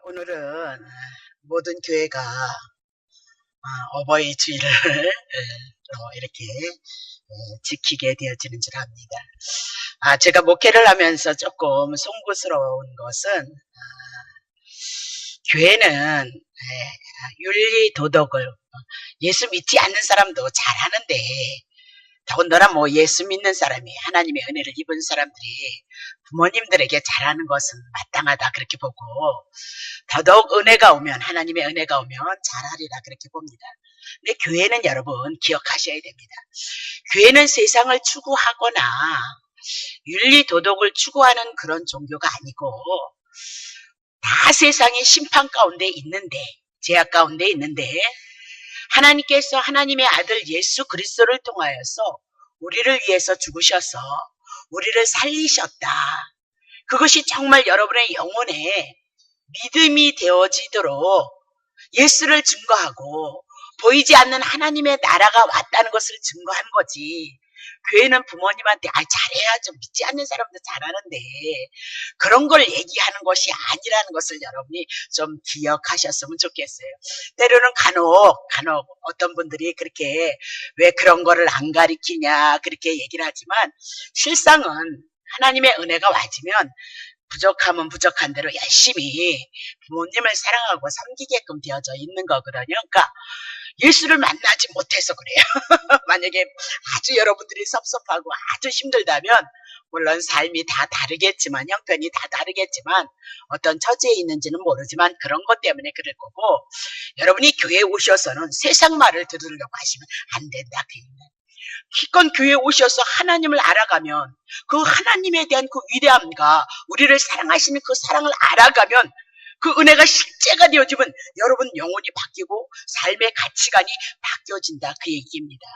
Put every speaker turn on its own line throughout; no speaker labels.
오늘은 모든 교회가 어버이 주일을 이렇게 지키게 되어지는 줄 압니다. 제가 목회를 하면서 조금 송구스러운 것은 교회는 윤리 도덕을 예수 믿지 않는 사람도 잘하는데 더군다나 예수 믿는 사람이 하나님의 은혜를 입은 사람들이 부모님들에게 잘하는 것은 마땅하다 그렇게 보고 더더욱 은혜가 오면 하나님의 은혜가 오면 잘하리라 그렇게 봅니다. 근데 교회는 여러분 기억하셔야 됩니다. 교회는 세상을 추구하거나 윤리 도덕을 추구하는 그런 종교가 아니고 다 세상의 심판 가운데 있는데 죄악 가운데 있는데 하나님께서 하나님의 아들 예수 그리스도를 통하여서 우리를 위해서 죽으셔서 우리를 살리셨다. 그것이 정말 여러분의 영혼에 믿음이 되어지도록 예수를 증거하고 보이지 않는 하나님의 나라가 왔다는 것을 증거한 거지. 교회는 부모님한테 잘해야 좀 믿지 않는 사람도 잘하는데 그런 걸 얘기하는 것이 아니라는 것을 여러분이 좀 기억하셨으면 좋겠어요. 때로는 간혹 어떤 분들이 그렇게 왜 그런 거를 안 가리키냐 그렇게 얘기를 하지만 실상은 하나님의 은혜가 와지면 부족하면 부족한 대로 열심히 부모님을 사랑하고 섬기게끔 되어져 있는 거거든요. 그러니까 예수를 만나지 못해서 그래요. 만약에 아주 여러분들이 섭섭하고 아주 힘들다면 물론 삶이 다 다르겠지만 형편이 다 다르겠지만 어떤 처지에 있는지는 모르지만 그런 것 때문에 그럴 거고 여러분이 교회에 오셔서는 세상 말을 들으려고 하시면 안 된다. 기껏 교회에 오셔서 하나님을 알아가면 그 하나님에 대한 그 위대함과 우리를 사랑하시는 그 사랑을 알아가면 그 은혜가 실제가 되어지면 여러분 영혼이 바뀌고 삶의 가치관이 바뀌어진다 그 얘기입니다.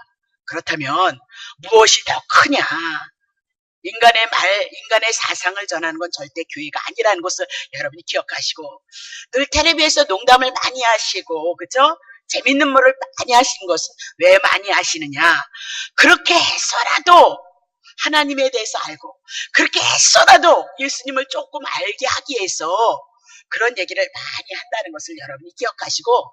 그렇다면 무엇이 더 크냐? 인간의 사상을 전하는 건 절대 교회가 아니라는 것을 여러분이 기억하시고 늘 텔레비에서 농담을 많이 하시고 그죠? 재밌는 말을 많이 하시는 것은 왜 많이 하시느냐? 그렇게 해서라도 하나님에 대해서 알고 그렇게 해서라도 예수님을 조금 알게 하기 위해서 그런 얘기를 많이 한다는 것을 여러분이 기억하시고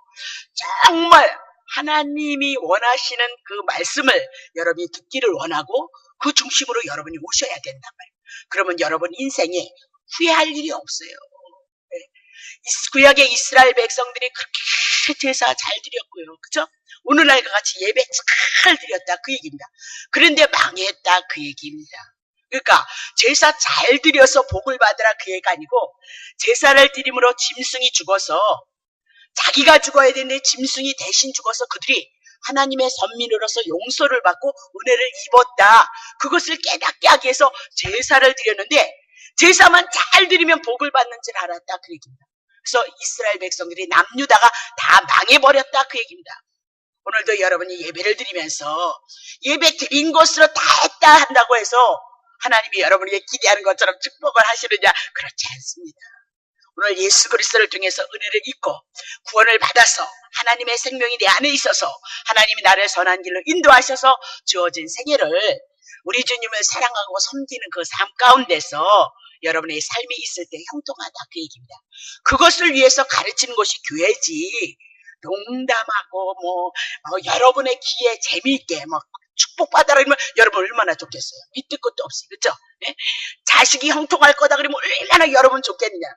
정말 하나님이 원하시는 그 말씀을 여러분이 듣기를 원하고 그 중심으로 여러분이 오셔야 된단 말이에요. 그러면 여러분 인생에 후회할 일이 없어요. 구약의 이스라엘 백성들이 그렇게 제사 잘 드렸고요. 그죠? 오늘날과 같이 예배 잘 드렸다 그 얘기입니다. 그런데 망했다 그 얘기입니다. 그러니까 제사 잘 드려서 복을 받으라 그 얘기가 아니고 제사를 드림으로 짐승이 죽어서 자기가 죽어야 되는데 짐승이 대신 죽어서 그들이 하나님의 선민으로서 용서를 받고 은혜를 입었다. 그것을 깨닫게 하기 위해서 제사를 드렸는데 제사만 잘 드리면 복을 받는 줄 알았다 그 얘기입니다. 그래서 이스라엘 백성들이 남유다가 다 망해버렸다 그 얘기입니다. 오늘도 여러분이 예배를 드리면서 예배 드린 것으로 다 했다 한다고 해서 하나님이 여러분에게 기대하는 것처럼 축복을 하시느냐? 그렇지 않습니다. 오늘 예수 그리스도를 통해서 은혜를 입고 구원을 받아서 하나님의 생명이 내 안에 있어서 하나님이 나를 선한 길로 인도하셔서 주어진 생애를 우리 주님을 사랑하고 섬기는 그 삶 가운데서 여러분의 삶이 있을 때 형통하다 그 얘기입니다. 그것을 위해서 가르치는 것이 교회지 농담하고 여러분의 귀에 재미있게 축복받아라 그러면 여러분 얼마나 좋겠어요. 밑도 끝도 없이 그렇죠? 네? 자식이 형통할 거다 그러면 얼마나 여러분 좋겠느냐.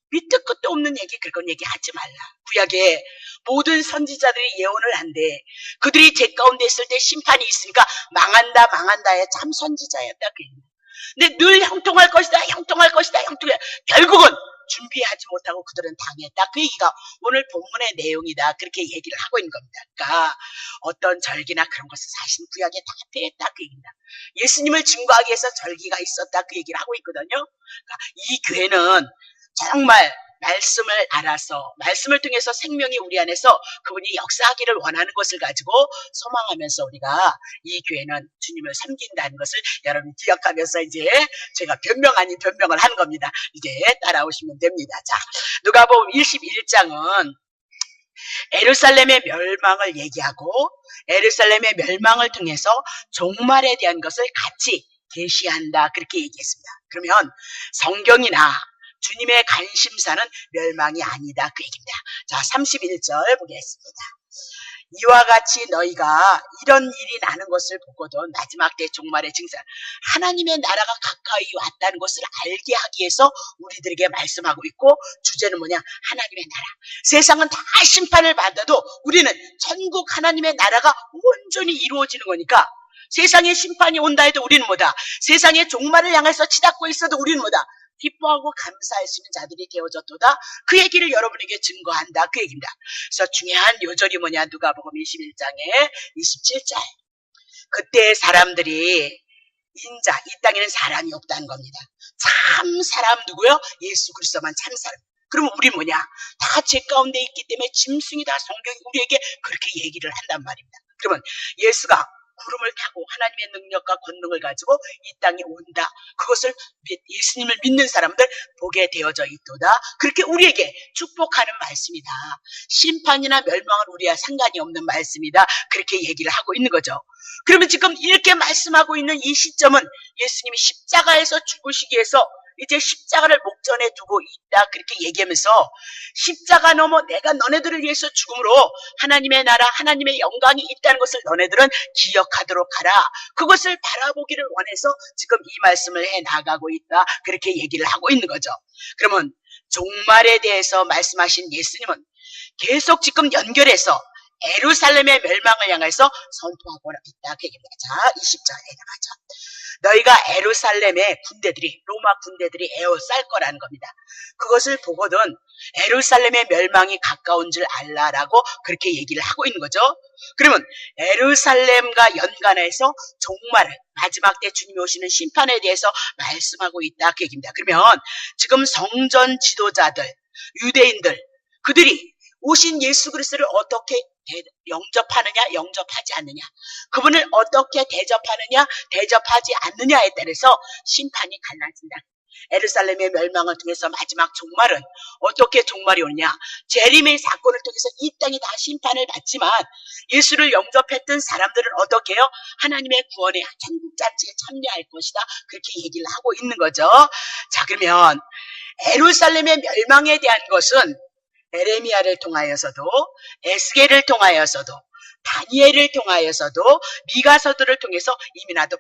밑도 끝도 없는 얘기 그런 얘기 하지 말라. 구약에 모든 선지자들이 예언을 한데 그들이 죄 가운데 있을 때 심판이 있으니까 망한다의 참 선지자였다 그 얘기입니다. 근데 늘 형통할 것이다 형통해 결국은 준비하지 못하고 그들은 당했다 그 얘기가 오늘 본문의 내용이다 그렇게 얘기를 하고 있는 겁니다. 그러니까 어떤 절기나 그런 것은 사실 구약에 다 되었다 그 얘기입니다. 예수님을 증거하기 위해서 절기가 있었다 그 얘기를 하고 있거든요. 그러니까 이 교회는 정말 말씀을 알아서 말씀을 통해서 생명이 우리 안에서 그분이 역사하기를 원하는 것을 가지고 소망하면서 우리가 이 교회는 주님을 섬긴다는 것을 여러분 기억하면서 이제 제가 변명 아닌 변명을 하는 겁니다. 이제 따라오시면 됩니다. 자, 누가복음 21장은 예루살렘의 멸망을 얘기하고 예루살렘의 멸망을 통해서 종말에 대한 것을 같이 계시한다 그렇게 얘기했습니다. 그러면 성경이나 주님의 관심사는 멸망이 아니다 그 얘기입니다. 자, 31절 보겠습니다. 이와 같이 너희가 이런 일이 나는 것을 보고도 마지막 때 종말의 증상, 하나님의 나라가 가까이 왔다는 것을 알게 하기 위해서 우리들에게 말씀하고 있고, 주제는 뭐냐? 하나님의 나라. 세상은 다 심판을 받아도 우리는 천국 하나님의 나라가 온전히 이루어지는 거니까, 세상에 심판이 온다 해도 우리는 뭐다? 세상의 종말을 향해서 치닫고 있어도 우리는 뭐다? 기뻐하고 감사할 수 있는 자들이 되어졌도다. 그 얘기를 여러분에게 증거한다 그 얘기입니다. 그래서 중요한 요절이 뭐냐? 누가복음 21장에 27절. 그때 사람들이 인자, 이 땅에는 사람이 없다는 겁니다. 참 사람 누구요? 예수 그리스도만 참 사람. 그러면 우리 뭐냐? 다 죄 가운데 있기 때문에 짐승이다. 성경이 우리에게 그렇게 얘기를 한단 말입니다. 그러면 예수가 구름을 타고 하나님의 능력과 권능을 가지고 이 땅에 온다. 그것을 예수님을 믿는 사람들 보게 되어져 있도다. 그렇게 우리에게 축복하는 말씀이다. 심판이나 멸망은 우리와 상관이 없는 말씀이다. 그렇게 얘기를 하고 있는 거죠. 그러면 지금 이렇게 말씀하고 있는 이 시점은 예수님이 십자가에서 죽으시기 위해서 이제 십자가를 목전에 두고 있다 그렇게 얘기하면서, 십자가 넘어 내가 너네들을 위해서 죽음으로 하나님의 나라 하나님의 영광이 있다는 것을 너네들은 기억하도록 하라. 그것을 바라보기를 원해서 지금 이 말씀을 해 나가고 있다 그렇게 얘기를 하고 있는 거죠. 그러면 종말에 대해서 말씀하신 예수님은 계속 지금 연결해서 예루살렘의 멸망을 향해서 선포하고 있다 그 얘기입니다. 자, 20절에 나가죠. 너희가 예루살렘의 군대들이, 로마 군대들이 에워쌀 거라는 겁니다. 그것을 보거든 예루살렘의 멸망이 가까운 줄 알라라고 그렇게 얘기를 하고 있는 거죠. 그러면 예루살렘과 연관해서 종말을, 마지막 때 주님이 오시는 심판에 대해서 말씀하고 있다 그 얘기입니다. 그러면 지금 성전 지도자들, 유대인들, 그들이 오신 예수 그리스도를 어떻게 영접하느냐, 영접하지 않느냐, 그분을 어떻게 대접하느냐, 대접하지 않느냐에 따라서 심판이 갈라진다. 예루살렘의 멸망을 통해서 마지막 종말은 어떻게 종말이 오느냐? 재림의 사건을 통해서 이 땅이 다 심판을 받지만 예수를 영접했던 사람들은 어떻게 해요? 하나님의 구원의 천국잔치에 참여할 것이다. 그렇게 얘기를 하고 있는 거죠. 자, 그러면 예루살렘의 멸망에 대한 것은 에레미야를 통하여서도, 에스겔을 통하여서도, 다니엘을 통하여서도, 미가서들을 통해서 이미 나도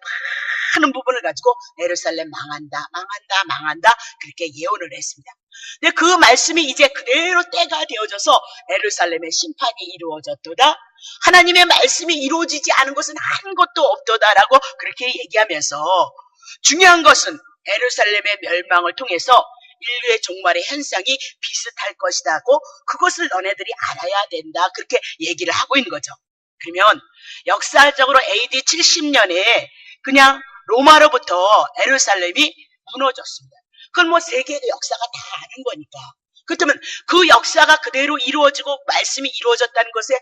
많은 부분을 가지고 예루살렘 망한다 그렇게 예언을 했습니다. 근데 그 말씀이 이제 그대로 때가 되어져서 예루살렘의 심판이 이루어졌도다. 하나님의 말씀이 이루어지지 않은 것은 한 것도 없도다라고 그렇게 얘기하면서, 중요한 것은 예루살렘의 멸망을 통해서 인류의 종말의 현상이 비슷할 것이다고, 그것을 너네들이 알아야 된다 그렇게 얘기를 하고 있는 거죠. 그러면 역사적으로 AD 70년에 그냥 로마로부터 예루살렘이 무너졌습니다. 그건 뭐 세계의 역사가 다 아는 거니까. 그렇다면 그 역사가 그대로 이루어지고 말씀이 이루어졌다는 것에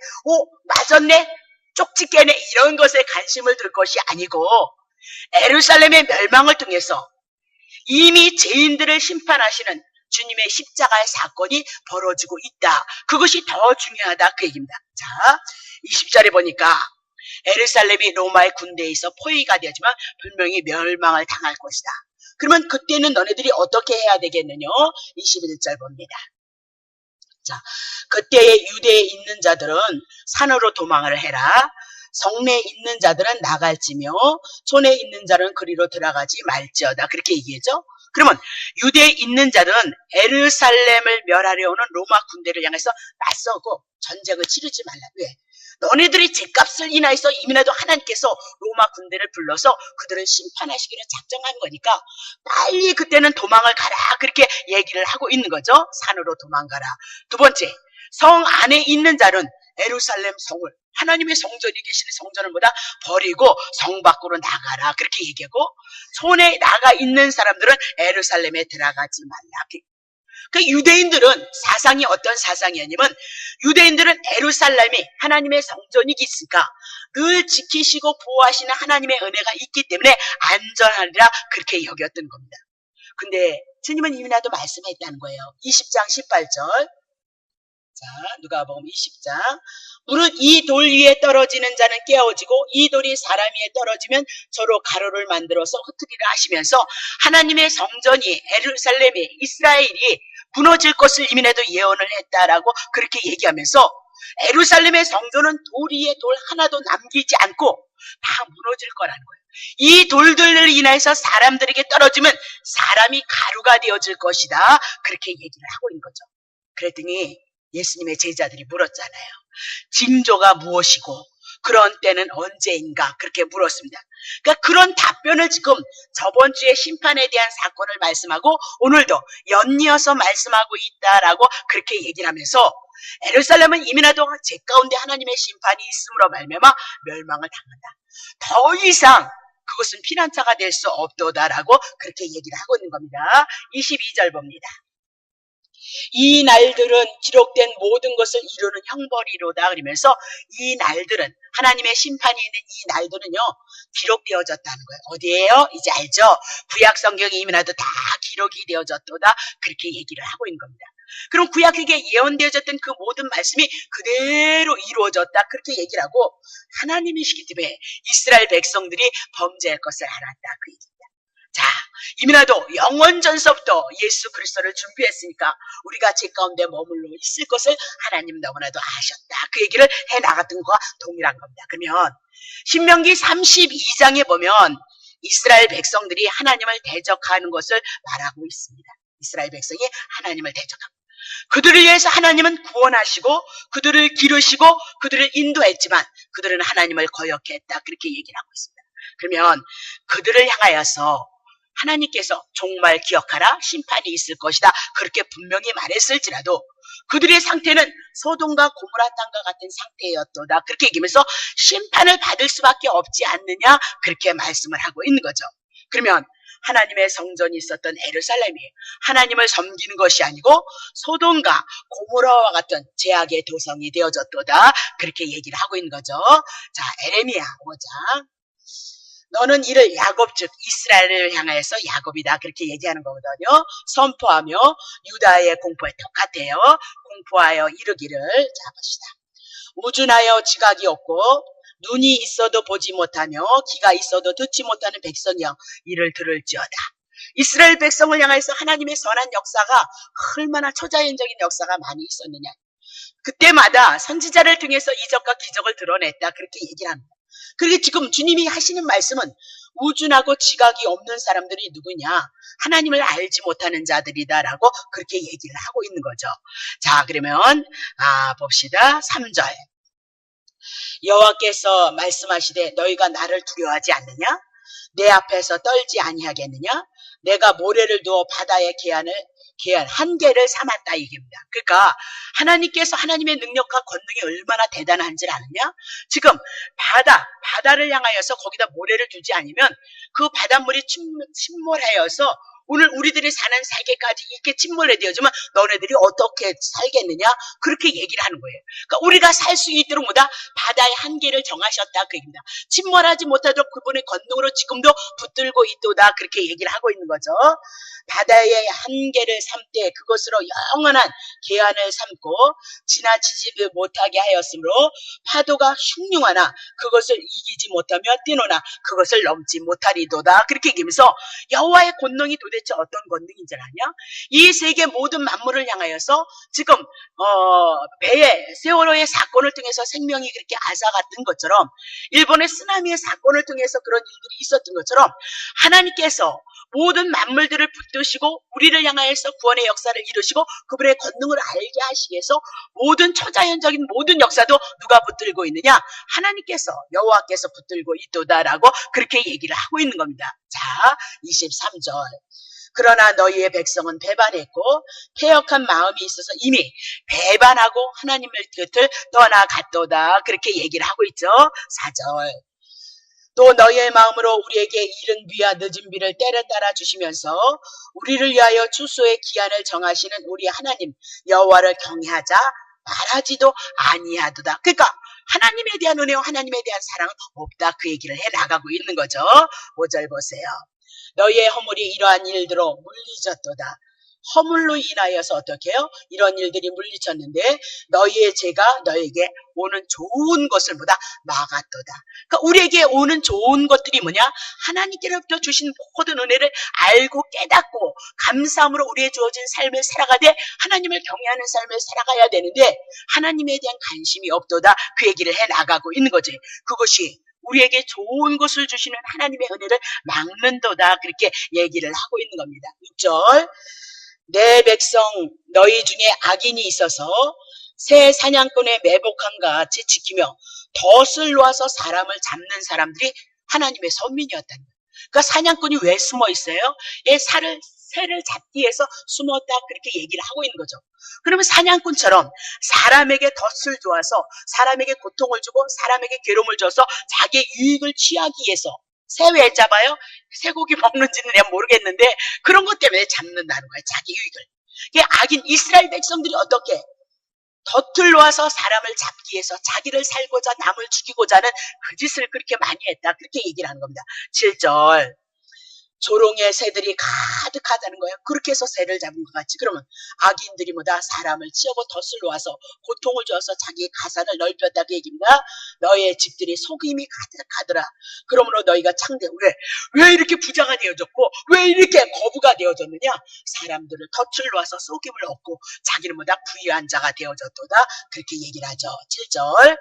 맞았네, 쪽집게네, 이런 것에 관심을 둘 것이 아니고, 예루살렘의 멸망을 통해서 이미 죄인들을 심판하시는 주님의 십자가의 사건이 벌어지고 있다. 그것이 더 중요하다 그 얘기입니다. 자, 20절에 보니까 예루살렘이 로마의 군대에 있어 포위가 되지만 분명히 멸망을 당할 것이다. 그러면 그때는 너네들이 어떻게 해야 되겠느냐? 21절 봅니다. 자, 그때의 유대에 있는 자들은 산으로 도망을 해라. 성내에 있는 자들은 나갈지며 손에 있는 자는 그리로 들어가지 말지어다. 그렇게 얘기했죠. 그러면 유대에 있는 자들은 예루살렘을 멸하려 오는 로마 군대를 향해서 맞서고 전쟁을 치르지 말라. 왜? 너네들이 죄값을 인하여서 이민하도 하나님께서 로마 군대를 불러서 그들을 심판하시기를 작정한 거니까 빨리 그때는 도망을 가라. 그렇게 얘기를 하고 있는 거죠. 산으로 도망가라. 두 번째, 성 안에 있는 자는 예루살렘 성을, 하나님의 성전이 계시는 성전을 보다 버리고 성 밖으로 나가라. 그렇게 얘기하고, 손에 나가 있는 사람들은 예루살렘에 들어가지 말라. 그 유대인들은 사상이 어떤 사상이었냐면, 유대인들은 예루살렘이 하나님의 성전이 있으니까 늘 지키시고 보호하시는 하나님의 은혜가 있기 때문에 안전하리라 그렇게 여겼던 겁니다. 근데 주님은 이미 나도 말씀했다는 거예요. 20장 18절. 자, 누가복음 20장. 무릇 이 돌 위에 떨어지는 자는 깨어지고 이 돌이 사람 위에 떨어지면 서로 가로를 만들어서 흩트리라 하시면서 하나님의 성전이 예루살렘이 이스라엘이 무너질 것을 이민에도 예언을 했다라고 그렇게 얘기하면서 예루살렘의 성전은 돌 위에 돌 하나도 남기지 않고 다 무너질 거라는 거예요. 이 돌들을 인해서 사람들에게 떨어지면 사람이 가루가 되어질 것이다. 그렇게 얘기를 하고 있는 거죠. 그랬더니 예수님의 제자들이 물었잖아요. 징조가 무엇이고 그런 때는 언제인가 그렇게 물었습니다. 그러니까 그런 답변을 지금 저번 주에 심판에 대한 사건을 말씀하고 오늘도 연이어서 말씀하고 있다라고 그렇게 얘기를 하면서 예루살렘은 이민아도 제 가운데 하나님의 심판이 있음으로 말미암아 멸망을 당한다. 더 이상 그것은 피난처가 될 수 없도다라고 그렇게 얘기를 하고 있는 겁니다. 22절 봅니다. 이 날들은 기록된 모든 것을 이루는 형벌이로다. 그러면서 이 날들은 하나님의 심판이 있는 이 날들은요 기록되어졌다는 거예요. 어디에요? 이제 알죠? 구약 성경에 이민아도 다 기록이 되어졌도다. 그렇게 얘기를 하고 있는 겁니다. 그럼 구약에게 예언되어졌던 그 모든 말씀이 그대로 이루어졌다. 그렇게 얘기를 하고 하나님이시기 때문에 이스라엘 백성들이 범죄할 것을 알았다. 그 얘기입니다. 자, 이민아도 영원 전서부터 예수 그리스도를 준비했으니까 우리가 제 가운데 머물러 있을 것을 하나님 너무나도 아셨다. 그 얘기를 해나갔던 것과 동일한 겁니다. 그러면 신명기 32장에 보면 이스라엘 백성들이 하나님을 대적하는 것을 말하고 있습니다. 이스라엘 백성이 하나님을 대적합니다. 그들을 위해서 하나님은 구원하시고 그들을 기르시고 그들을 인도했지만 그들은 하나님을 거역했다. 그렇게 얘기를 하고 있습니다. 그러면 그들을 향하여서 하나님께서 정말 기억하라 심판이 있을 것이다. 그렇게 분명히 말했을지라도 그들의 상태는 소돔과 고모라 땅과 같은 상태였도다. 그렇게 얘기하면서 심판을 받을 수밖에 없지 않느냐 그렇게 말씀을 하고 있는 거죠. 그러면 하나님의 성전이 있었던 예루살렘이 하나님을 섬기는 것이 아니고 소돔과 고모라와 같은 죄악의 도성이 되어졌도다. 그렇게 얘기를 하고 있는 거죠. 자, 에레미야 5장. 너는 이를 야곱 즉 이스라엘을 향하여서 야곱이다. 그렇게 얘기하는 거거든요. 선포하며 유다의 공포에 똑같아요. 공포하여 이르기를. 자, 봅시다. 우준하여 지각이 없고 눈이 있어도 보지 못하며 귀가 있어도 듣지 못하는 백성이여 이를 들을지어다. 이스라엘 백성을 향해서 하나님의 선한 역사가 얼마나 초자연적인 역사가 많이 있었느냐. 그때마다 선지자를 통해서 이적과 기적을 드러냈다. 그렇게 얘기를 합니다. 그리고 지금 주님이 하시는 말씀은 우준하고 지각이 없는 사람들이 누구냐? 하나님을 알지 못하는 자들이다라고 그렇게 얘기를 하고 있는 거죠. 자, 그러면 봅시다. 3절. 여호와께서 말씀하시되 너희가 나를 두려워하지 않느냐? 내 앞에서 떨지 아니하겠느냐? 내가 모래를 두어 바다의 계한 한계를 삼았다 이깁니다. 그러니까 하나님께서 하나님의 능력과 권능이 얼마나 대단한지 아느냐? 지금 바다를 향하여서 거기다 모래를 두지 않으면 그 바닷물이 침몰하여서 오늘 우리들이 사는 세계까지 이렇게 침몰해 되어지면 너네들이 어떻게 살겠느냐? 그렇게 얘기를 하는 거예요. 그러니까 우리가 살 수 있도록 뭐다? 바다의 한계를 정하셨다 그 얘기입니다. 침몰하지 못하도록 그분의 권능으로 지금도 붙들고 있도다 그렇게 얘기를 하고 있는 거죠. 바다의 한계를 삼되 그것으로 영원한 계한을 삼고 지나치지 못하게 하였으므로 파도가 흉흉하나 그것을 이기지 못하며 뛰노나 그것을 넘지 못하리도다. 그렇게 얘기하면서 여호와의 권능이 도대체 어떤 권능인지 아냐? 이 세계 모든 만물을 향하여서 지금 배의 세월호의 사건을 통해서 생명이 그렇게 앗아갔던 것처럼 일본의 쓰나미의 사건을 통해서 그런 일들이 있었던 것처럼 하나님께서 모든 만물들을 붙드시고 우리를 향하여서 구원의 역사를 이루시고 그분의 권능을 알게 하시기 위해서 모든 초자연적인 모든 역사도 누가 붙들고 있느냐? 하나님께서 여호와께서 붙들고 있도다라고 그렇게 얘기를 하고 있는 겁니다. 자, 23절. 그러나 너희의 백성은 배반했고 패역한 마음이 있어서 이미 배반하고 하나님의 곁을 떠나갔도다. 그렇게 얘기를 하고 있죠. 4절. 또 너희의 마음으로 우리에게 이른 비와 늦은 비를 때려 따라 주시면서 우리를 위하여 추수의 기한을 정하시는 우리 하나님 여호와를 경외하자 말하지도 아니하도다. 그러니까 하나님에 대한 은혜와 하나님에 대한 사랑은 없다. 그 얘기를 해나가고 있는 거죠. 5절 보세요. 너희의 허물이 이러한 일들로 물리졌도다. 허물로 인하여서 어떻게 해요? 이런 일들이 물리쳤는데 너희의 죄가 너에게 오는 좋은 것을 보다 막았도다. 그러니까 우리에게 오는 좋은 것들이 뭐냐? 하나님께로부터 주신 모든 은혜를 알고 깨닫고 감사함으로 우리의 주어진 삶을 살아가되 하나님을 경외하는 삶을 살아가야 되는데 하나님에 대한 관심이 없도다. 그 얘기를 해나가고 있는 거지. 그것이 우리에게 좋은 것을 주시는 하나님의 은혜를 막는도다. 그렇게 얘기를 하고 있는 겁니다. 6절 내 백성 너희 중에 악인이 있어서 새 사냥꾼의 매복함과 같이 지키며 덫을 놓아서 사람을 잡는 사람들이 하나님의 선민이었다는 거예요. 그러니까 사냥꾼이 왜 숨어 있어요? 새를 잡기 위해서 숨었다 그렇게 얘기를 하고 있는 거죠. 그러면 사냥꾼처럼 사람에게 덫을 놓아서 사람에게 고통을 주고 사람에게 괴로움을 줘서 자기의 유익을 취하기 위해서 새 왜 잡아요? 쇠고기 먹는지는 내가 모르겠는데 그런 것 때문에 잡는다는 거예요. 자기 유익을. 악인 이스라엘 백성들이 어떻게 덫을 놓아서 사람을 잡기 위해서 자기를 살고자 남을 죽이고자 하는 그 짓을 그렇게 많이 했다. 그렇게 얘기를 하는 겁니다. 7절 조롱의 새들이 가득하다는 거예요. 그렇게 해서 새를 잡은 것 같이. 그러면 악인들이 뭐다? 사람을 치어고 덫을 놓아서 고통을 주어서 자기의 가산을 넓혔다 그 얘기입니다. 너의 집들이 속임이 가득하더라. 그러므로 너희가 왜 이렇게 부자가 되어졌고 왜 이렇게 거부가 되어졌느냐? 사람들을 덫을 놓아서 속임을 얻고 자기는 뭐다? 부유한 자가 되어졌도다. 그렇게 얘기를 하죠. 7절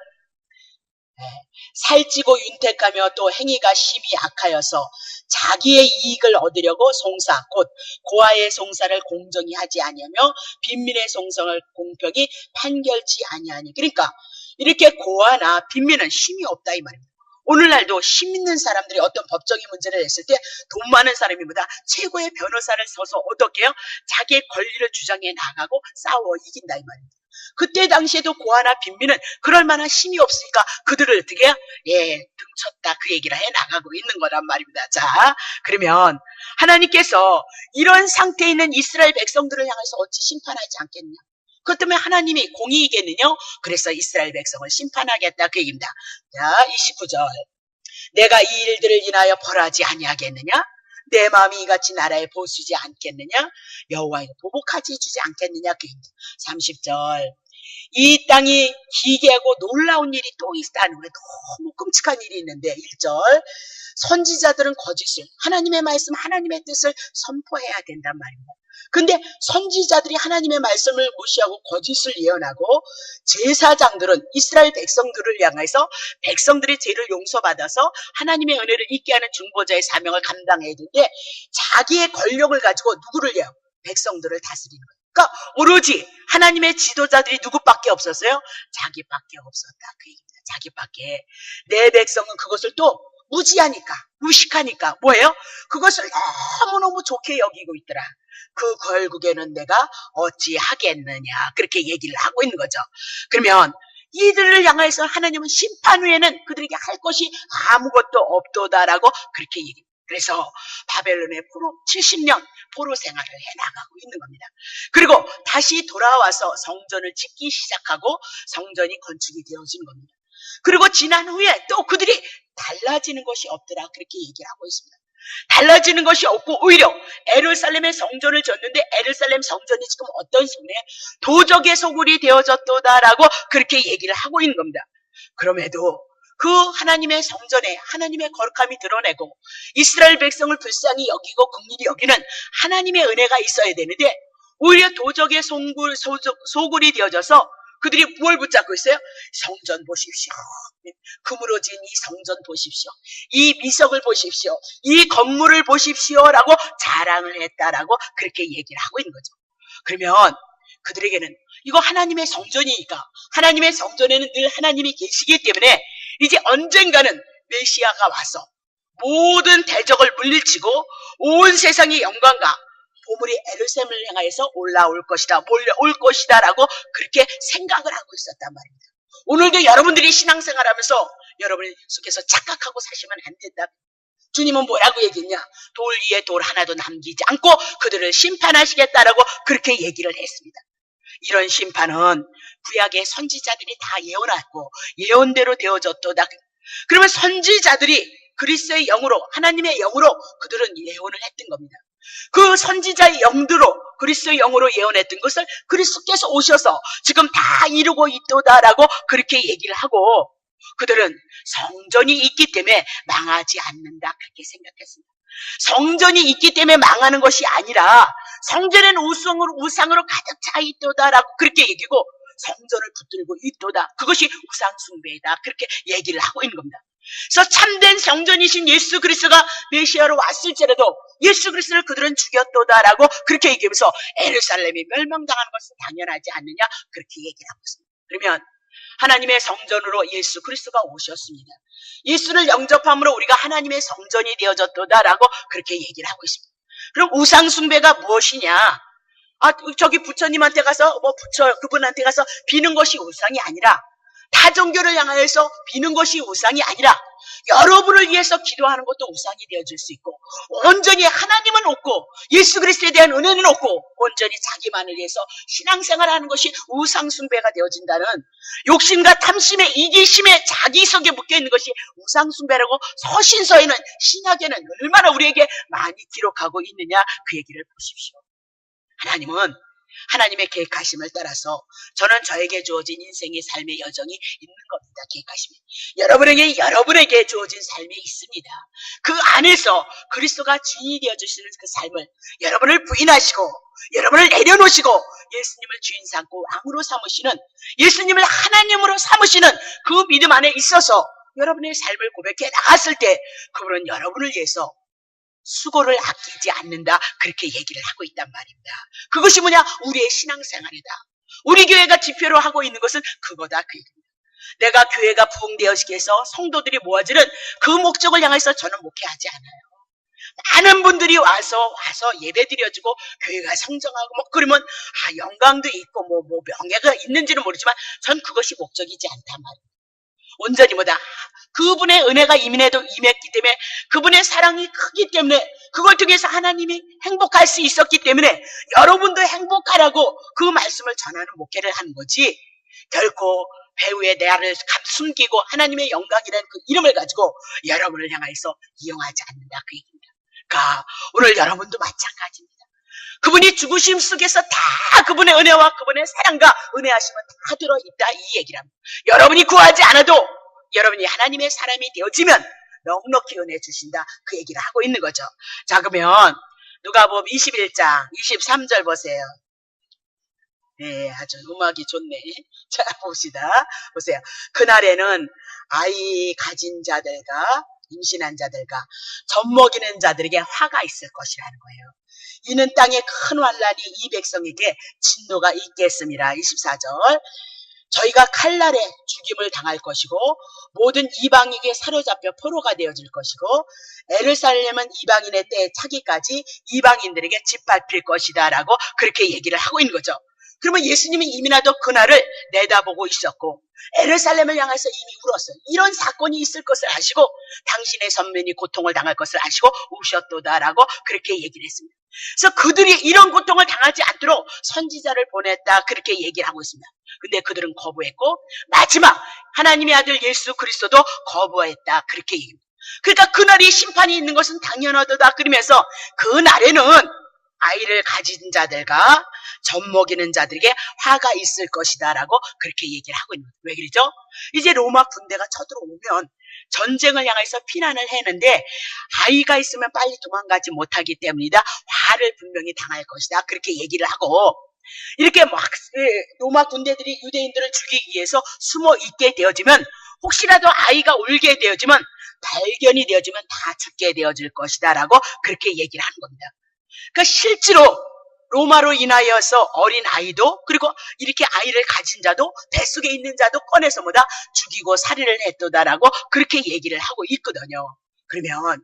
살찌고 윤택하며 또 행위가 심히 악하여서 자기의 이익을 얻으려고 송사 곧 고아의 송사를 공정히 하지 아니하며 빈민의 송성을 공평히 판결치 아니하니. 그러니까 이렇게 고아나 빈민은 힘이 없다 이 말입니다. 오늘날도 힘 있는 사람들이 어떤 법적인 문제를 냈을 때 돈 많은 사람이보다 최고의 변호사를 서서 어떻게 해요? 자기의 권리를 주장해 나가고 싸워 이긴다 이 말입니다. 그때 당시에도 고아나 빈민은 그럴 만한 힘이 없으니까 그들을 어떻게 해요? 등쳤다 그 얘기를 해 나가고 있는 거란 말입니다. 자, 그러면 하나님께서 이런 상태에 있는 이스라엘 백성들을 향해서 어찌 심판하지 않겠냐? 그것 때문에 하나님이 공의이겠느냐? 그래서 이스라엘 백성을 심판하겠다 그 얘기입니다. 자, 29절 내가 이 일들을 인하여 벌하지 아니하겠느냐? 내 마음이 이같이 나라에 보수지 않겠느냐? 여호와의 보복하지 주지 않겠느냐? 그 얘기입니다. 30절 이 땅이 기괴하고 놀라운 일이 또 있다는 거예요. 너무 끔찍한 일이 있는데 1절 선지자들은 거짓을 하나님의 말씀 하나님의 뜻을 선포해야 된단 말입니다. 근데 선지자들이 하나님의 말씀을 무시하고 거짓을 예언하고 제사장들은 이스라엘 백성들을 향해서 백성들의 죄를 용서받아서 하나님의 은혜를 잊게 하는 중보자의 사명을 감당해야 되는데 자기의 권력을 가지고 누구를 해요? 백성들을 다스리는 거예요. 그러니까 오로지 하나님의 지도자들이 누구밖에 없었어요? 자기밖에 없었다 그 얘기입니다. 자기밖에. 내 백성은 그것을 또 무식하니까 뭐예요? 그것을 너무너무 좋게 여기고 있더라. 그 결국에는 내가 어찌 하겠느냐 그렇게 얘기를 하고 있는 거죠. 그러면 이들을 향해서 하나님은 심판 후에는 그들에게 할 것이 아무것도 없도다라고 그렇게 얘기합니다. 그래서 바벨론의 70년 포로 생활을 해나가고 있는 겁니다. 그리고 다시 돌아와서 성전을 짓기 시작하고 성전이 건축이 되어지는 겁니다. 그리고 지난 후에 또 그들이 달라지는 것이 없더라 그렇게 얘기를 하고 있습니다. 달라지는 것이 없고 오히려 에루살렘의 성전을 졌는데 에루살렘 성전이 지금 어떤 손에 도적의 소굴이 되어졌도다라고 그렇게 얘기를 하고 있는 겁니다. 그럼에도 그 하나님의 성전에 하나님의 거룩함이 드러내고 이스라엘 백성을 불쌍히 여기고 긍휼히 여기는 하나님의 은혜가 있어야 되는데 오히려 도적의 소굴이 되어져서 그들이 뭘 붙잡고 있어요? 성전 보십시오. 그물어진 이 성전 보십시오. 이 미석을 보십시오. 이 건물을 보십시오라고 자랑을 했다라고 그렇게 얘기를 하고 있는 거죠. 그러면 그들에게는 이거 하나님의 성전이니까 하나님의 성전에는 늘 하나님이 계시기 때문에 이제 언젠가는 메시아가 와서 모든 대적을 물리치고 온 세상의 영광과 보물이 에루살렘을 향하여서 올라올 것이다, 몰려올 것이다 라고 그렇게 생각을 하고 있었단 말입니다. 오늘도 여러분들이 신앙생활하면서 여러분 속에서 착각하고 사시면 안 된다. 주님은 뭐라고 얘기했냐? 돌 위에 돌 하나도 남기지 않고 그들을 심판하시겠다라고 그렇게 얘기를 했습니다. 이런 심판은 구약의 선지자들이 다 예언하고 예언대로 되어졌도다. 그러면 선지자들이 그리스도의 영으로 하나님의 영으로 그들은 예언을 했던 겁니다. 그 선지자의 영으로 그리스도의 영으로 예언했던 것을 그리스도께서 오셔서 지금 다 이루고 있도다라고 그렇게 얘기를 하고 그들은 성전이 있기 때문에 망하지 않는다 그렇게 생각했습니다. 성전이 있기 때문에 망하는 것이 아니라 성전에는 우상으로 가득 차 있도다라고 그렇게 얘기고 성전을 붙들고 있도다. 그것이 우상 숭배이다. 그렇게 얘기를 하고 있는 겁니다. 그래서 참된 성전이신 예수 그리스도가 메시아로 왔을지라도 예수 그리스도를 그들은 죽였도다라고 그렇게 얘기하면서 예루살렘이 멸망당하는 것은 당연하지 않느냐 그렇게 얘기를 하고 있습니다. 그러면 하나님의 성전으로 예수 그리스도가 오셨습니다. 예수를 영접함으로 우리가 하나님의 성전이 되어졌도다라고 그렇게 얘기를 하고 있습니다. 그럼 우상 숭배가 무엇이냐? 저기 부처님한테 가서 그분한테 가서 비는 것이 우상이 아니라 타종교를 향하여서 비는 것이 우상이 아니라 여러분을 위해서 기도하는 것도 우상이 되어질 수 있고 온전히 하나님은 없고 예수 그리스도에 대한 은혜는 없고 온전히 자기만을 위해서 신앙생활하는 것이 우상 숭배가 되어진다는 욕심과 탐심의 이기심에 자기속에 묶여있는 것이 우상 숭배라고 서신서에는 신약에는 얼마나 우리에게 많이 기록하고 있느냐 그 얘기를 보십시오. 하나님은 하나님의 계획하심을 따라서 저는 저에게 주어진 인생의 삶의 여정이 있는 겁니다. 계획하심이 여러분에게 주어진 삶이 있습니다. 그 안에서 그리스도가 주인이 되어주시는 그 삶을 여러분을 부인하시고 여러분을 내려놓으시고 예수님을 주인 삼고 왕으로 삼으시는 예수님을 하나님으로 삼으시는 그 믿음 안에 있어서 여러분의 삶을 고백해 나갔을 때 그분은 여러분을 위해서 수고를 아끼지 않는다 그렇게 얘기를 하고 있단 말입니다. 그것이 뭐냐? 우리의 신앙생활이다. 우리 교회가 지표로 하고 있는 것은 그거다 그 얘기입니다. 내가 교회가 부흥되어지기 위해서 성도들이 모아지는 그 목적을 향해서 저는 목회하지 않아요. 많은 분들이 와서 예배 드려주고 교회가 성장하고 그러면 영광도 있고 명예가 있는지는 모르지만 전 그것이 목적이지 않단 말입니다. 온전히 그분의 은혜가 임했기 때문에 그분의 사랑이 크기 때문에 그걸 통해서 하나님이 행복할 수 있었기 때문에 여러분도 행복하라고 그 말씀을 전하는 목회를 하는 거지 결코 배후에 나를 숨기고 하나님의 영광이라는 그 이름을 가지고 여러분을 향해서 이용하지 않는다 그 얘기입니다. 그러니까 오늘 여러분도 마찬가지입니다. 그분이 죽으심 속에서 다 그분의 은혜와 그분의 사랑과 은혜하심은 다 들어있다 이 얘기를 합니다. 여러분이 구하지 않아도 여러분이 하나님의 사람이 되어지면 넉넉히 은혜 주신다 그 얘기를 하고 있는 거죠. 자 그러면 누가복음 21장 23절 보세요. 네, 아주 음악이 좋네. 자 보세요. 그날에는 아이 가진 자들과 임신한 자들과 젖 먹이는 자들에게 화가 있을 것이라는 거예요. 이는 땅에 큰 환난이 이 백성에게 진노가 있겠습니다. 24절 저희가 칼날에 죽임을 당할 것이고 모든 이방인에게 사로잡혀 포로가 되어질 것이고 예루살렘은 이방인의 때에 차기까지 이방인들에게 짓밟힐 것이다 라고 그렇게 얘기를 하고 있는 거죠. 그러면 예수님은 이미나도 그날을 내다보고 있었고 예루살렘을 향해서 이미 울었어요. 이런 사건이 있을 것을 아시고 당신의 선민이 고통을 당할 것을 아시고 우셨도다라고 그렇게 얘기를 했습니다. 그래서 그들이 이런 고통을 당하지 않도록 선지자를 보냈다 그렇게 얘기를 하고 있습니다. 근데 그들은 거부했고 마지막 하나님의 아들 예수 그리스도도 거부했다 그렇게 얘기합니다. 그러니까 그날이 심판이 있는 것은 당연하다 그러면서 그날에는 아이를 가진 자들과 젖 먹이는 자들에게 화가 있을 것이다 라고 그렇게 얘기를 하고 있는 거예요. 왜 그러죠? 이제 로마 군대가 쳐들어오면 전쟁을 향해서 피난을 했는데 아이가 있으면 빨리 도망가지 못하기 때문이다. 화를 분명히 당할 것이다. 그렇게 얘기를 하고 이렇게 로마 군대들이 유대인들을 죽이기 위해서 숨어 있게 되어지면 혹시라도 아이가 울게 되어지면 발견이 되어지면 다 죽게 되어질 것이다 라고 그렇게 얘기를 하는 겁니다. 그러니까 실제로 로마로 인하여서 어린 아이도 그리고 이렇게 아이를 가진 자도 뱃속에 있는 자도 꺼내서 죽이고 살인을 했도다라고 그렇게 얘기를 하고 있거든요. 그러면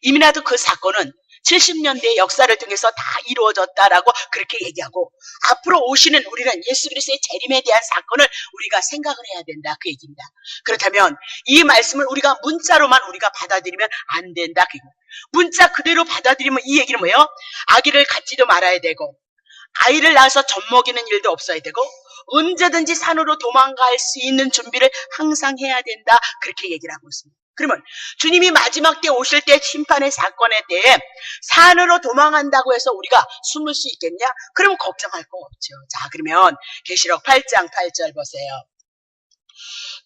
이미나도 그 사건은 70년대의 역사를 통해서 다 이루어졌다라고 그렇게 얘기하고 앞으로 오시는 우리는 예수 그리스도의 재림에 대한 사건을 우리가 생각을 해야 된다 그 얘기입니다. 그렇다면 이 말씀을 우리가 문자로만 우리가 받아들이면 안 된다 그 얘기입니다. 문자 그대로 받아들이면 이 얘기는 뭐예요? 아기를 갖지도 말아야 되고 아이를 낳아서 젖 먹이는 일도 없어야 되고 언제든지 산으로 도망갈 수 있는 준비를 항상 해야 된다 그렇게 얘기를 하고 있습니다. 그러면 주님이 마지막 때 오실 때 심판의 사건에 대해 산으로 도망한다고 해서 우리가 숨을 수 있겠냐? 그럼 걱정할 거 없죠. 자, 그러면 계시록 8장 8절 보세요.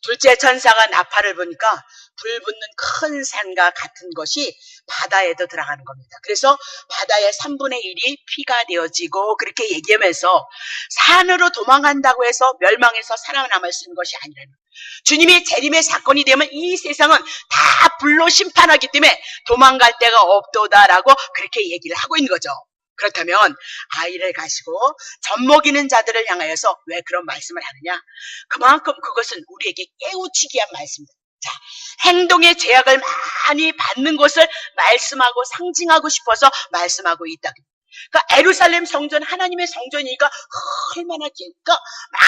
둘째 천사가 나팔을 부니까 불 붙는 큰 산과 같은 것이 바다에도 들어가는 겁니다. 그래서 바다의 3분의 1이 피가 되어지고 그렇게 얘기하면서 산으로 도망한다고 해서 멸망해서 살아남을 수 있는 것이 아니라는 거예요. 주님의 재림의 사건이 되면 이 세상은 다 불로 심판하기 때문에 도망갈 데가 없도다라고 그렇게 얘기를 하고 있는 거죠. 그렇다면 아이를 가지고 젖먹이는 자들을 향하여서 왜 그런 말씀을 하느냐? 그만큼 그것은 우리에게 깨우치기 위한 말씀입니다. 자, 행동의 제약을 많이 받는 것을 말씀하고 상징하고 싶어서 말씀하고 있다. 그러니까 에루살렘 성전, 하나님의 성전이니까 얼마나 그러니까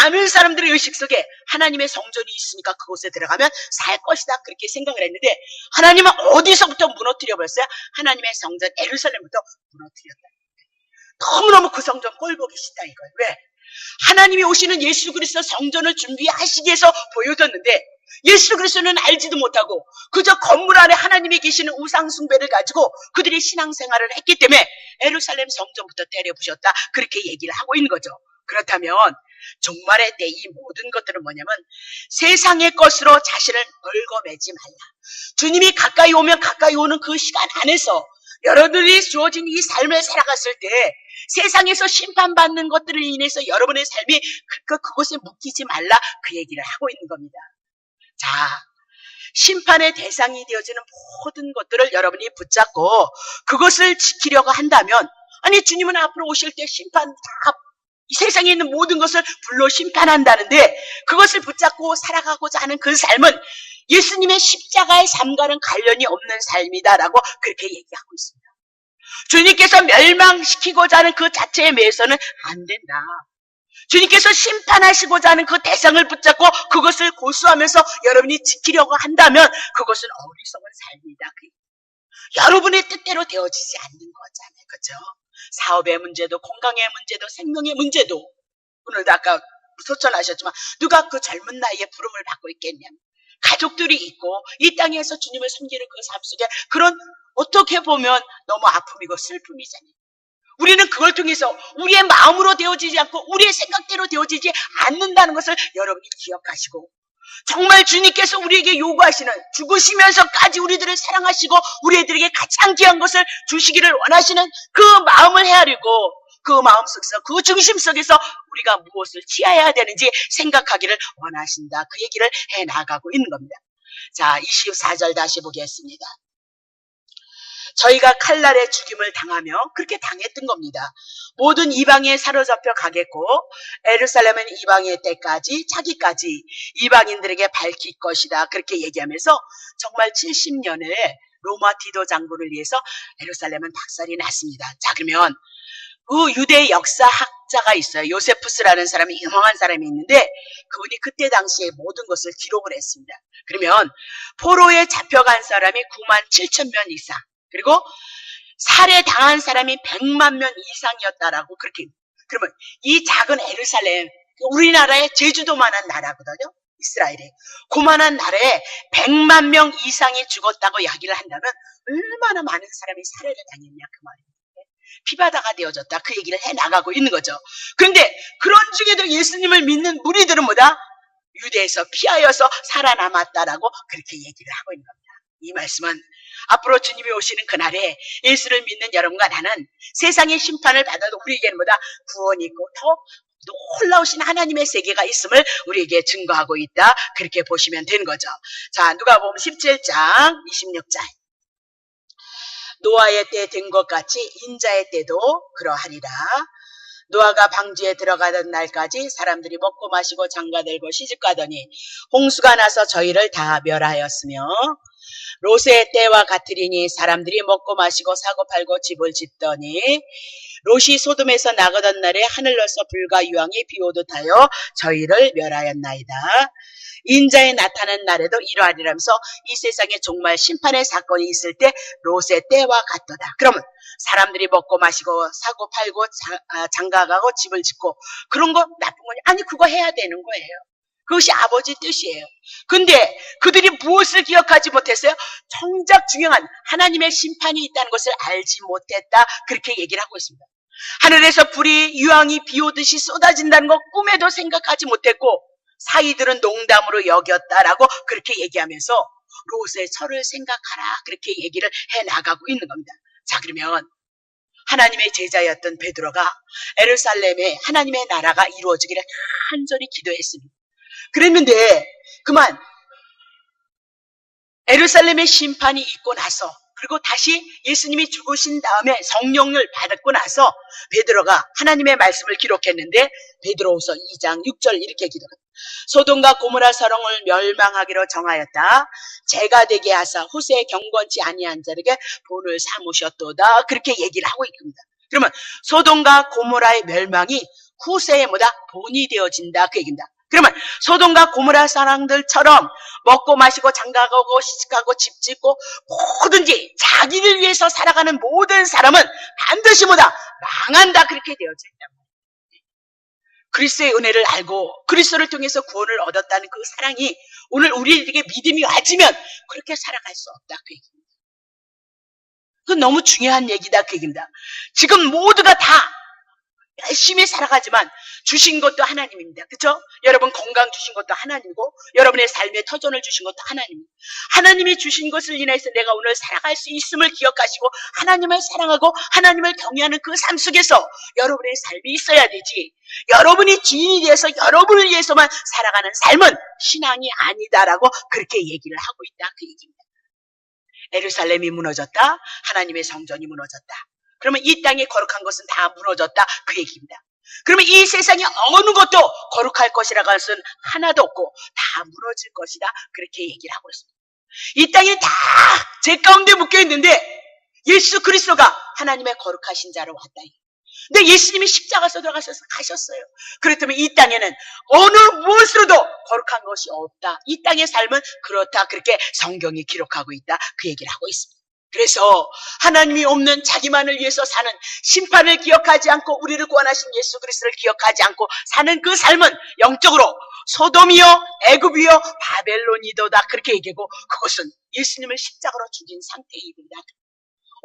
많은 사람들의 의식 속에 하나님의 성전이 있으니까 그곳에 들어가면 살 것이다 그렇게 생각을 했는데 하나님은 어디서부터 무너뜨려 버렸어요? 하나님의 성전 에루살렘부터 무너뜨렸다. 너무너무 그 성전 꼴보기 싫다 이거예요. 왜? 하나님이 오시는 예수 그리스도 성전을 준비하시기 위해서 보여줬는데 예수 그리스도는 알지도 못하고 그저 건물 안에 하나님이 계시는 우상 숭배를 가지고 그들이 신앙생활을 했기 때문에 예루살렘 성전부터 때려부셨다 그렇게 얘기를 하고 있는 거죠. 그렇다면 종말의 때 이 모든 것들은 뭐냐면 세상의 것으로 자신을 얽어매지 말라. 주님이 가까이 오면 가까이 오는 그 시간 안에서 여러분들이 주어진 이 삶을 살아갔을 때 세상에서 심판받는 것들을 인해서 여러분의 삶이 그곳에 묶이지 말라 그 얘기를 하고 있는 겁니다. 자, 심판의 대상이 되어지는 모든 것들을 여러분이 붙잡고 그것을 지키려고 한다면 아니 주님은 앞으로 오실 때 심판 다 이 세상에 있는 모든 것을 불로 심판한다는데 그것을 붙잡고 살아가고자 하는 그 삶은 예수님의 십자가의 삶과는 관련이 없는 삶이다라고 그렇게 얘기하고 있습니다. 주님께서 멸망시키고자 하는 그 자체에 매여서는 안 된다. 주님께서 심판하시고자 하는 그 대상을 붙잡고 그것을 고수하면서 여러분이 지키려고 한다면 그것은 어리석은 삶이다. 여러분의 뜻대로 되어지지 않는 거잖아요. 그렇죠? 사업의 문제도 건강의 문제도 생명의 문제도 오늘도 아까 소천하셨지만 누가 그 젊은 나이에 부름을 받고 있겠냐. 가족들이 있고 이 땅에서 주님을 섬기는 그 삶 속에 그런 어떻게 보면 너무 아픔이고 슬픔이잖아요. 우리는 그걸 통해서 우리의 마음으로 되어지지 않고 우리의 생각대로 되어지지 않는다는 것을 여러분이 기억하시고 정말 주님께서 우리에게 요구하시는 죽으시면서까지 우리들을 사랑하시고 우리들에게 가장 귀한 것을 주시기를 원하시는 그 마음을 헤아리고 그 마음 속에서 그 중심 속에서 우리가 무엇을 취해야 되는지 생각하기를 원하신다. 그 얘기를 해나가고 있는 겁니다. 자, 24절 다시 보겠습니다. 저희가 칼날의 죽임을 당하며 그렇게 당했던 겁니다. 모든 이방에 사로잡혀 가겠고 예루살렘은 이방의 때까지 자기까지 이방인들에게 밝힐 것이다. 그렇게 얘기하면서 정말 70년에 로마 디도 장군을 위해서 예루살렘은 박살이 났습니다. 자, 그러면 그 유대 역사학자가 있어요. 요세푸스라는 사람이 유명한 사람이 있는데 그분이 그때 당시에 모든 것을 기록을 했습니다. 그러면 포로에 잡혀간 사람이 9만 7천 명 이상 그리고 살해당한 사람이 100만 명 이상이었다라고 그렇게. 그러면 이 작은 예루살렘, 우리나라의 제주도만한 나라거든요. 이스라엘이. 그만한 나라에 100만 명 이상이 죽었다고 이야기를 한다면 얼마나 많은 사람이 살해를 당했냐 그 말입니다. 피바다가 되어졌다 그 얘기를 해나가고 있는 거죠. 그런데 그런 중에도 예수님을 믿는 무리들은 뭐다? 유대에서 피하여서 살아남았다라고 그렇게 얘기를 하고 있는 겁니다. 이 말씀은 앞으로 주님이 오시는 그날에 예수를 믿는 여러분과 나는 세상의 심판을 받아도 우리에게는 뭐다? 구원이 있고 더 놀라우신 하나님의 세계가 있음을 우리에게 증거하고 있다. 그렇게 보시면 되는 거죠. 자, 누가복음 17장 26절. 노아의 때 된 것 같이 인자의 때도 그러하리라. 노아가 방주에 들어가던 날까지 사람들이 먹고 마시고 장가들고 시집가더니 홍수가 나서 저희를 다 멸하였으며 롯의 때와 같으리니 사람들이 먹고 마시고 사고 팔고 집을 짓더니 롯이 소돔에서 나가던 날에 하늘로서 불과 유황이 비오듯 하여 저희를 멸하였나이다. 인자에 나타난 날에도 이러하리라면서 이 세상에 정말 심판의 사건이 있을 때 롯의 때와 같도다. 그러면 사람들이 먹고 마시고 사고 팔고 장가가고 집을 짓고 그런 거 나쁜 거냐? 아니 그거 해야 되는 거예요. 그것이 아버지 뜻이에요. 근데 그들이 무엇을 기억하지 못했어요? 정작 중요한 하나님의 심판이 있다는 것을 알지 못했다. 그렇게 얘기를 하고 있습니다. 하늘에서 불이 유황이 비 오듯이 쏟아진다는 것 꿈에도 생각하지 못했고 사이들은 농담으로 여겼다라고 그렇게 얘기하면서 롯의 철을 생각하라 그렇게 얘기를 해나가고 있는 겁니다. 자, 그러면 하나님의 제자였던 베드로가 예루살렘에 하나님의 나라가 이루어지기를 간절히 기도했습니다. 그랬는데 그만 예루살렘의 심판이 있고 나서 그리고 다시 예수님이 죽으신 다음에 성령을 받았고 나서 베드로가 하나님의 말씀을 기록했는데 베드로후서 2장 6절 이렇게 기록합니다. 소돔과 고모라 서령을 멸망하기로 정하였다. 죄가 되게 하사 후세에 경건치 아니한 자에게 본을 삼으셨도다. 그렇게 얘기를 하고 있습니다. 그러면 소돔과 고모라의 멸망이 후세에 뭐다? 본이 되어진다. 그 얘기입니다. 그러면 소돔과 고모라 사람들처럼 먹고 마시고 장가가고 시집가고 집 짓고 뭐든지 자기를 위해서 살아가는 모든 사람은 반드시 뭐다? 망한다. 그렇게 되어져 있다. 그리스도의 은혜를 알고 그리스도를 통해서 구원을 얻었다는 그 사랑이 오늘 우리에게 믿음이 와지면 그렇게 살아갈 수 없다. 그 얘기입니다. 그건 너무 중요한 얘기다. 그 얘기입니다. 지금 모두가 다 열심히 살아가지만 주신 것도 하나님입니다. 그렇죠? 여러분 건강 주신 것도 하나님이고 여러분의 삶에 터전을 주신 것도 하나님입니다. 하나님이 주신 것을 인해서 내가 오늘 살아갈 수 있음을 기억하시고 하나님을 사랑하고 하나님을 경외하는 그 삶 속에서 여러분의 삶이 있어야 되지. 여러분이 주인이 돼서 여러분을 위해서만 살아가는 삶은 신앙이 아니다라고 그렇게 얘기를 하고 있다. 그 얘기입니다. 예루살렘이 무너졌다. 하나님의 성전이 무너졌다. 그러면 이 땅에 거룩한 것은 다 무너졌다. 그 얘기입니다. 그러면 이 세상에 어느 것도 거룩할 것이라고 할 것은 하나도 없고 다 무너질 것이다. 그렇게 얘기를 하고 있습니다. 이 땅이 다 죄 가운데 묶여 있는데 예수 그리스도가 하나님의 거룩하신 자로 왔다. 근데 예수님이 십자가에서 들어가셔서 가셨어요. 그렇다면 이 땅에는 어느 무엇으로도 거룩한 것이 없다. 이 땅의 삶은 그렇다. 그렇게 성경이 기록하고 있다. 그 얘기를 하고 있습니다. 그래서 하나님이 없는 자기만을 위해서 사는 심판을 기억하지 않고 우리를 구원하신 예수 그리스도를 기억하지 않고 사는 그 삶은 영적으로 소돔이요 애굽이요 바벨론이도다. 그렇게 얘기하고 그것은 예수님을 십자가로 죽인 상태의 일이다.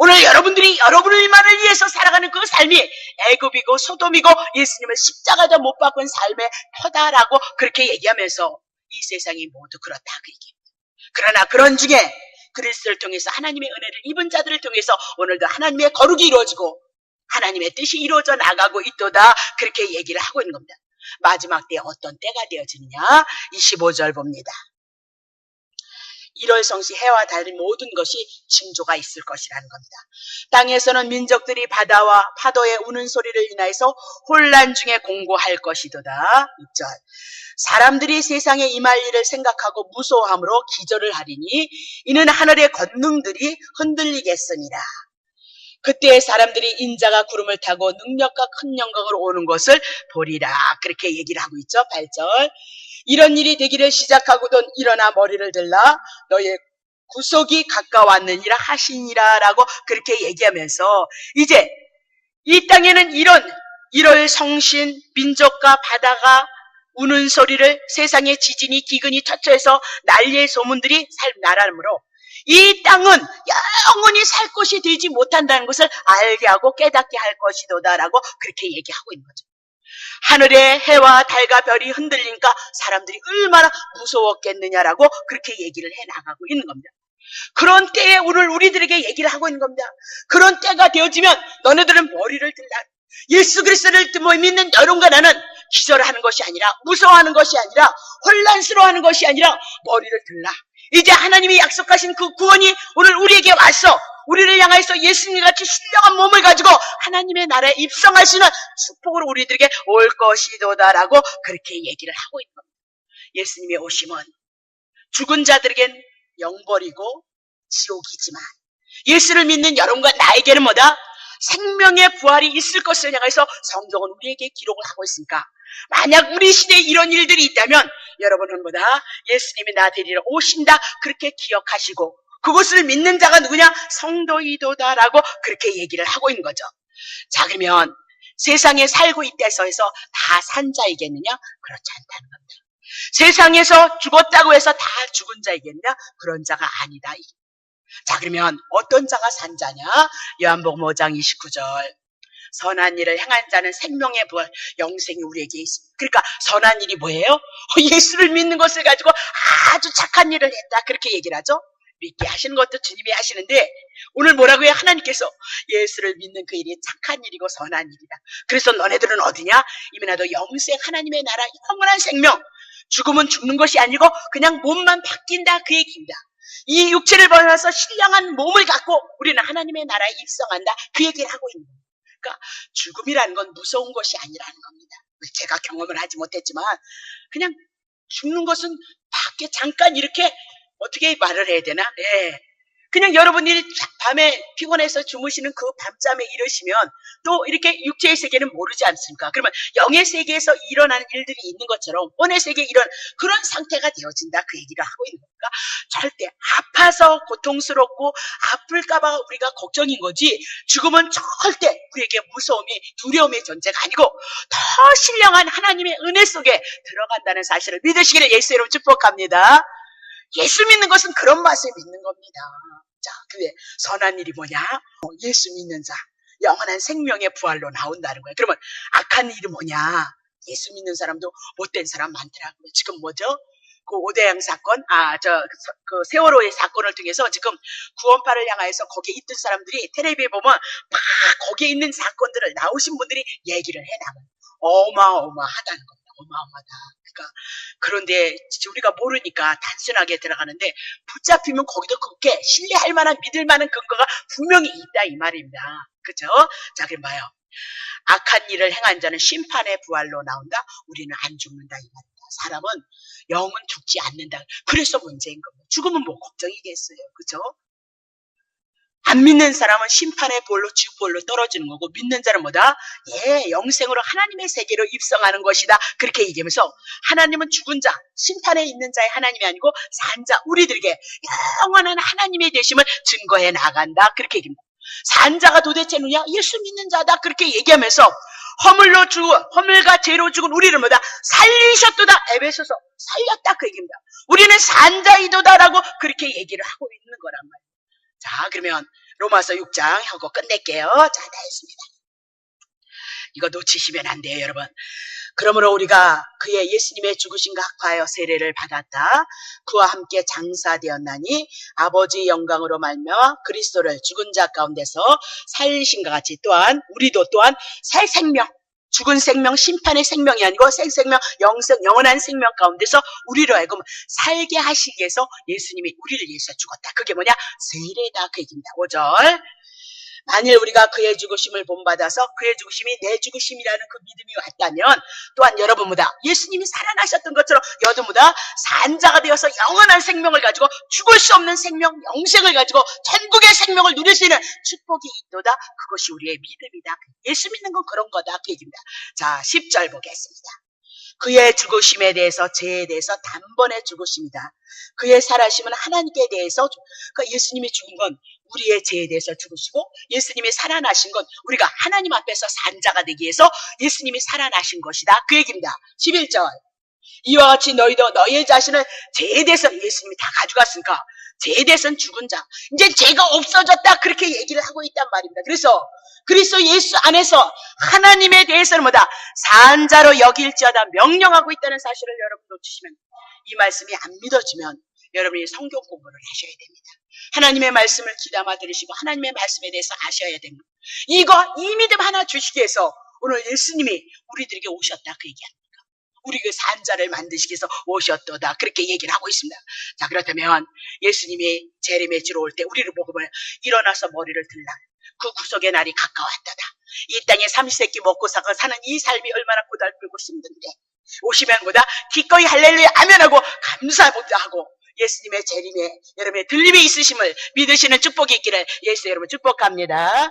오늘 여러분들이 여러분만을 위해서 살아가는 그 삶이 애굽이고 소돔이고 예수님을 십자가에 못 박은 삶의 터다라고 그렇게 얘기하면서 이 세상이 모두 그렇다. 그 얘기입니다. 그러나 그런 중에 그리스도를 통해서 하나님의 은혜를 입은 자들을 통해서 오늘도 하나님의 거룩이 이루어지고 하나님의 뜻이 이루어져 나가고 있도다. 그렇게 얘기를 하고 있는 겁니다. 마지막 때에 어떤 때가 되어지느냐? 25절 봅니다. 1월 성시 해와 달 모든 것이 징조가 있을 것이라는 겁니다. 땅에서는 민족들이 바다와 파도의 우는 소리를 인하여서 혼란 중에 공고할 것이도다. 6절 사람들이 세상에 임할 일을 생각하고 무소함으로 기절을 하리니 이는 하늘의 권능들이 흔들리겠습니다. 그때 사람들이 인자가 구름을 타고 능력과 큰 영광으로 오는 것을 보리라. 그렇게 얘기를 하고 있죠. 8절 이런 일이 되기를 시작하고든 일어나 머리를 들라 너의 구속이 가까웠느니라 하시니라 라고 그렇게 얘기하면서 이제 이 땅에는 이런 1월 성신 민족과 바다가 우는 소리를 세상의 지진이 기근이 처처해서 난리의 소문들이 나라므로 이 땅은 영원히 살 곳이 되지 못한다는 것을 알게 하고 깨닫게 할 것이도다라고 그렇게 얘기하고 있는 거죠. 하늘의 해와 달과 별이 흔들리니까 사람들이 얼마나 무서웠겠느냐라고 그렇게 얘기를 해나가고 있는 겁니다. 그런 때에 오늘 우리들에게 얘기를 하고 있는 겁니다. 그런 때가 되어지면 너네들은 머리를 들라. 예수 그리스도를 믿는 여러분과 나는 기절하는 것이 아니라 무서워하는 것이 아니라 혼란스러워하는 것이 아니라 머리를 들라. 이제 하나님이 약속하신 그 구원이 오늘 우리에게 왔어. 우리를 향해서 예수님 같이 신령한 몸을 가지고 하나님의 나라에 입성하시는 축복으로 우리들에게 올 것이도다라고 그렇게 얘기를 하고 있는 겁니다. 예수님의 오심은 죽은 자들에겐 영벌이고 지옥이지만 예수를 믿는 여러분과 나에게는 뭐다? 생명의 부활이 있을 것을 향해서 성경은 우리에게 기록을 하고 있으니까 만약 우리 시대에 이런 일들이 있다면 여러분은 뭐다? 예수님이 나 데리러 오신다 그렇게 기억하시고 그것을 믿는 자가 누구냐? 성도이도다라고 그렇게 얘기를 하고 있는 거죠. 자, 그러면 세상에 살고 있다 해서 다 산자이겠느냐? 그렇지 않다는 겁니다. 세상에서 죽었다고 해서 다 죽은 자이겠냐? 그런 자가 아니다. 자, 그러면 어떤 자가 산 자냐? 요한복음 5장 29절. 선한 일을 행한 자는 생명의 부활, 영생이 우리에게 있습니다. 그러니까 선한 일이 뭐예요? 예수를 믿는 것을 가지고 아주 착한 일을 했다. 그렇게 얘기를 하죠. 믿게 하시는 것도 주님이 하시는데 오늘 뭐라고 해요? 하나님께서 예수를 믿는 그 일이 착한 일이고 선한 일이다. 그래서 너네들은 어디냐? 이미 나도 영생 하나님의 나라 영원한 생명. 죽으면 죽는 것이 아니고 그냥 몸만 바뀐다. 그 얘기입니다. 이 육체를 벗어나서 신령한 몸을 갖고 우리는 하나님의 나라에 입성한다. 그 얘기를 하고 있는 거예요. 그러니까 죽음이라는 건 무서운 것이 아니라는 겁니다. 제가 경험을 하지 못했지만 그냥 죽는 것은 밖에 잠깐 이렇게 어떻게 말을 해야 되나? 예. 그냥 여러분이 밤에 피곤해서 주무시는 그 밤잠에 이러시면 또 이렇게 육체의 세계는 모르지 않습니까? 그러면 영의 세계에서 일어나는 일들이 있는 것처럼 혼의 세계에 이런 그런 상태가 되어진다. 그 얘기를 하고 있는 거니까 절대 아파서 고통스럽고 아플까봐 우리가 걱정인 거지 죽음은 절대 우리에게 무서움이 두려움의 존재가 아니고 더 신령한 하나님의 은혜 속에 들어간다는 사실을 믿으시기를 예수 이름으로 축복합니다. 예수 믿는 것은 그런 맛을 믿는 겁니다. 자, 그게 선한 일이 뭐냐? 예수 믿는 자, 영원한 생명의 부활로 나온다는 거예요. 그러면 악한 일이 뭐냐? 예수 믿는 사람도 못된 사람 많더라고요. 지금 뭐죠? 그 오대양 사건, 그 세월호의 사건을 통해서 지금 구원파를 향하여서 거기에 있던 사람들이 텔레비에 보면 막 거기에 있는 사건들을 나오신 분들이 얘기를 해나가요. 어마어마하다는 겁니다. 어마어마하다. 그러니까 그런데 우리가 모르니까 단순하게 들어가는데 붙잡히면 거기도 그렇게 신뢰할 만한 믿을 만한 근거가 분명히 있다 이 말입니다. 그죠? 자, 그럼 봐요. 악한 일을 행한 자는 심판의 부활로 나온다. 우리는 안 죽는다 이 말입니다. 사람은 영은 죽지 않는다. 그래서 문제인 겁니다. 죽으면 뭐 걱정이겠어요. 그죠? 안 믿는 사람은 심판의 볼로 지옥볼로 떨어지는 거고 믿는 자는 뭐다? 예, 영생으로 하나님의 세계로 입성하는 것이다. 그렇게 얘기하면서 하나님은 죽은 자, 심판에 있는 자의 하나님이 아니고 산 자, 우리들에게 영원한 하나님의 되심을 증거해 나간다. 그렇게 얘기합니다. 산 자가 도대체 누구냐? 예수 믿는 자다. 그렇게 얘기하면서 허물과 죄로 죽은 우리를 뭐다? 살리셨도다. 에베소서 살렸다. 그 얘기입니다. 우리는 산 자이도다라고 그렇게 얘기를 하고 있는 거란 말이에요. 자, 그러면 로마서 6장 하고 끝낼게요. 자, 다 했습니다. 이거 놓치시면 안 돼요, 여러분. 그러므로 우리가 그의 예수님의 죽으심과 합하여 세례를 받았다. 그와 함께 장사되었나니 아버지 영광으로 말미암아 그리스도를 죽은 자 가운데서 살리신과 같이 또한 우리도 또한 새 생명, 죽은 생명, 심판의 생명이 아니고 새 생명, 영생, 영원한 생명 가운데서 우리로 하여금 살게 하시기 위해서 예수님이 우리를 위해서 죽었다. 그게 뭐냐? 세례다. 그 얘기입니다. 5절. 만일 우리가 그의 죽으심을 본받아서 그의 죽으심이 내 죽으심이라는 그 믿음이 왔다면 또한 여러분보다 예수님이 살아나셨던 것처럼 여러분보다 산자가 되어서 영원한 생명을 가지고 죽을 수 없는 생명, 영생을 가지고 천국의 생명을 누릴 수 있는 축복이 있도다. 그것이 우리의 믿음이다. 예수 믿는 건 그런 거다. 그 얘기입니다. 자, 10절 보겠습니다. 그의 죽으심에 대해서 죄에 대해서 단번에 죽으심이다. 그의 살아심은 하나님께 대해서 그러니까 예수님이 죽은 건 우리의 죄에 대해서 죽으시고 예수님이 살아나신 건 우리가 하나님 앞에서 산 자가 되기 위해서 예수님이 살아나신 것이다. 그 얘기입니다. 11절. 이와 같이 너희도 너희의 자신을 죄에 대해서 예수님이 다 가져갔으니까 죄에 대해서는 죽은 자. 이제 죄가 없어졌다. 그렇게 얘기를 하고 있단 말입니다. 그래서 그리스도 예수 안에서 하나님에 대해서는 뭐다? 산 자로 여길지어다 명령하고 있다는 사실을 여러분 놓치시면 이 말씀이 안 믿어지면 여러분이 성경 공부를 하셔야 됩니다. 하나님의 말씀을 귀담아 들으시고 하나님의 말씀에 대해서 아셔야 됩니다. 이거 이 믿음 하나 주시기 위해서 오늘 예수님이 우리들에게 오셨다. 그 얘기합니다. 우리 그 산자를 만드시기 위해서 오셨도다. 그렇게 얘기를 하고 있습니다. 자, 그렇다면 예수님이 재림의지로 올 때 우리를 보고 일어나서 머리를 들라. 그 구속의 날이 가까웠다다. 이 땅에 삼시세끼 먹고 사는 이 삶이 얼마나 고달프고 힘든데 오시면 뭐다? 기꺼이 할렐루야 아멘하고 감사하고 예수님의 재림에 여러분의 들림이 있으심을 믿으시는 축복이 있기를 예수 여러분 축복합니다.